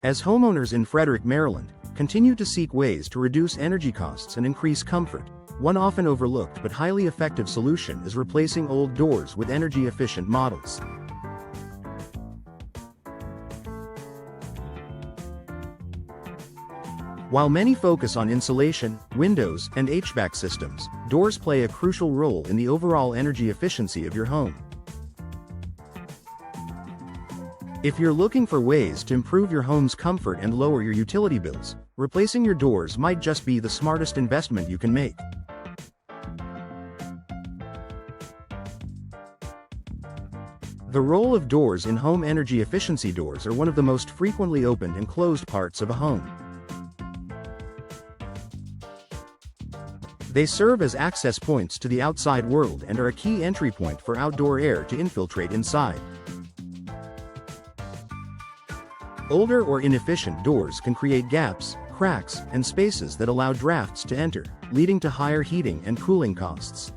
As homeowners in Frederick, Maryland, continue to seek ways to reduce energy costs and increase comfort, one often overlooked but highly effective solution is replacing old doors with energy-efficient models. While many focus on insulation, windows, and HVAC systems, doors play a crucial role in the overall energy efficiency of your home. If you're looking for ways to improve your home's comfort and lower your utility bills, replacing your doors might just be the smartest investment you can make. The role of doors in home energy efficiency. Doors are one of the most frequently opened and closed parts of a home. They serve as access points to the outside world and are a key entry point for outdoor air to infiltrate inside. Older or inefficient doors can create gaps, cracks, and spaces that allow drafts to enter, leading to higher heating and cooling costs.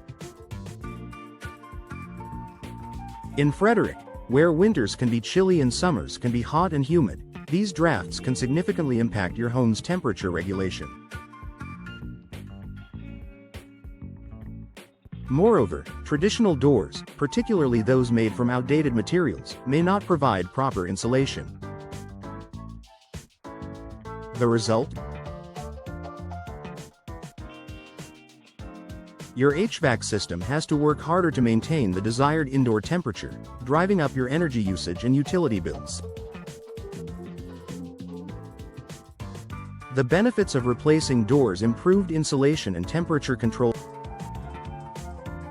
In Frederick, where winters can be chilly and summers can be hot and humid, these drafts can significantly impact your home's temperature regulation. Moreover, traditional doors, particularly those made from outdated materials, may not provide proper insulation. The result? Your HVAC system has to work harder to maintain the desired indoor temperature, driving up your energy usage and utility bills. The benefits of replacing doors: improved insulation and temperature control.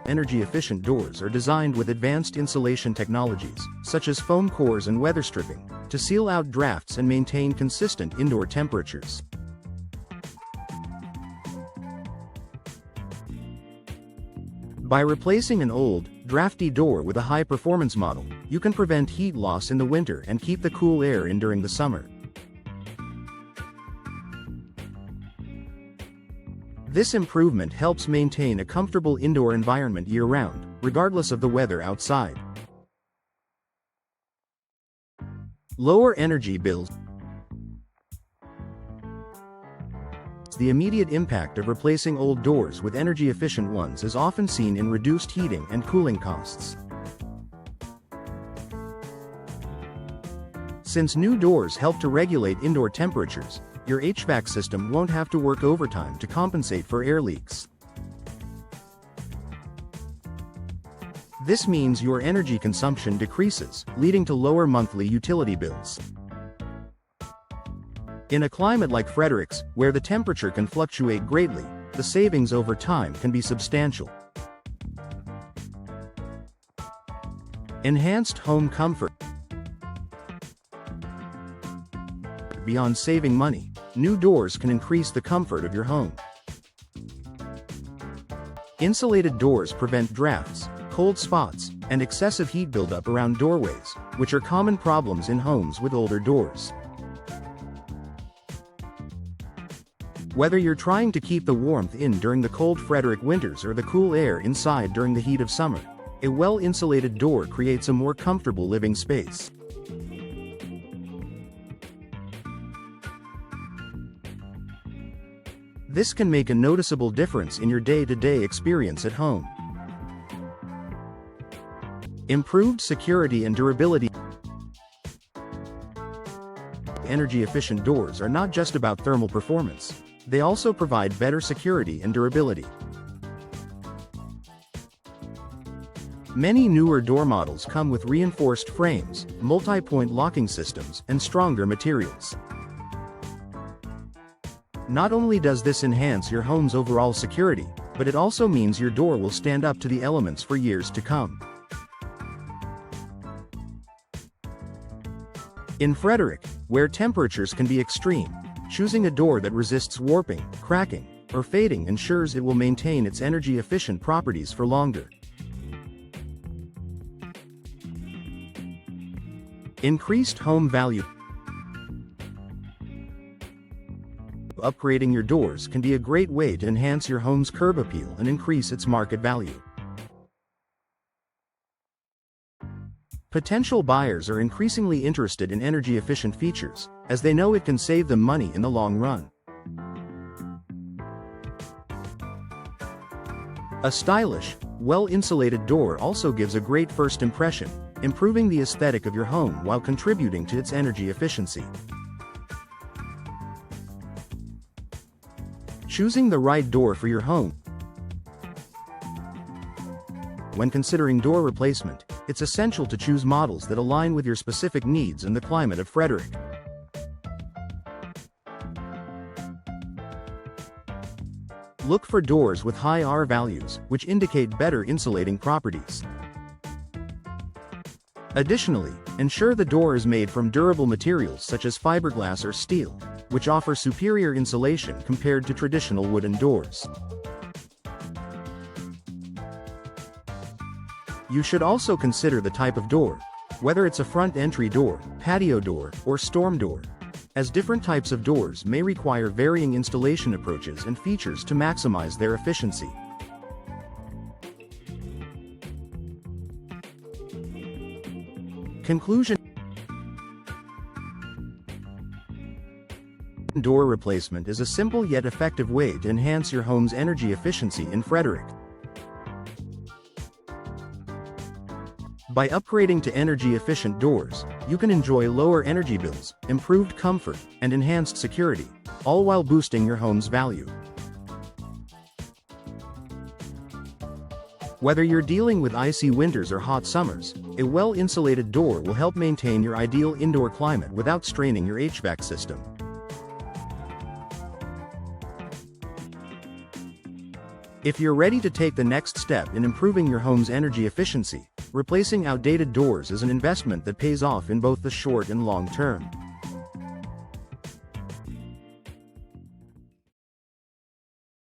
Energy-efficient doors are designed with advanced insulation technologies, such as foam cores and weather stripping, to seal out drafts and maintain consistent indoor temperatures. By replacing an old, drafty door with a high-performance model, you can prevent heat loss in the winter and keep the cool air in during the summer. This improvement helps maintain a comfortable indoor environment year-round, regardless of the weather outside. Lower energy bills. The immediate impact of replacing old doors with energy-efficient ones is often seen in reduced heating and cooling costs. Since new doors help to regulate indoor temperatures, your HVAC system won't have to work overtime to compensate for air leaks. This means your energy consumption decreases, leading to lower monthly utility bills. In a climate like Frederick's, where the temperature can fluctuate greatly, the savings over time can be substantial. Enhanced home comfort. Beyond saving money, new doors can increase the comfort of your home. Insulated doors prevent drafts, cold spots, and excessive heat buildup around doorways, which are common problems in homes with older doors. Whether you're trying to keep the warmth in during the cold Frederick winters or the cool air inside during the heat of summer, a well-insulated door creates a more comfortable living space. This can make a noticeable difference in your day-to-day experience at home. Improved security and durability. Energy-efficient doors are not just about thermal performance. They also provide better security and durability. Many newer door models come with reinforced frames, multi-point locking systems, and stronger materials. Not only does this enhance your home's overall security, but it also means your door will stand up to the elements for years to come. In Frederick, where temperatures can be extreme, choosing a door that resists warping, cracking, or fading ensures it will maintain its energy-efficient properties for longer. Increased home value. Upgrading your doors can be a great way to enhance your home's curb appeal and increase its market value. Potential buyers are increasingly interested in energy-efficient features, as they know it can save them money in the long run. A stylish, well-insulated door also gives a great first impression, improving the aesthetic of your home while contributing to its energy efficiency. Choosing the right door for your home. When considering door replacement, it's essential to choose models that align with your specific needs and the climate of Frederick. Look for doors with high R values, which indicate better insulating properties. Additionally, ensure the door is made from durable materials such as fiberglass or steel, which offer superior insulation compared to traditional wooden doors. You should also consider the type of door, whether it's a front entry door, patio door, or storm door, as different types of doors may require varying installation approaches and features to maximize their efficiency. Conclusion. Door replacement is a simple yet effective way to enhance your home's energy efficiency in Frederick. By upgrading to energy-efficient doors, you can enjoy lower energy bills, improved comfort, and enhanced security, all while boosting your home's value. Whether you're dealing with icy winters or hot summers, a well-insulated door will help maintain your ideal indoor climate without straining your HVAC system. If you're ready to take the next step in improving your home's energy efficiency, replacing outdated doors is an investment that pays off in both the short and long term.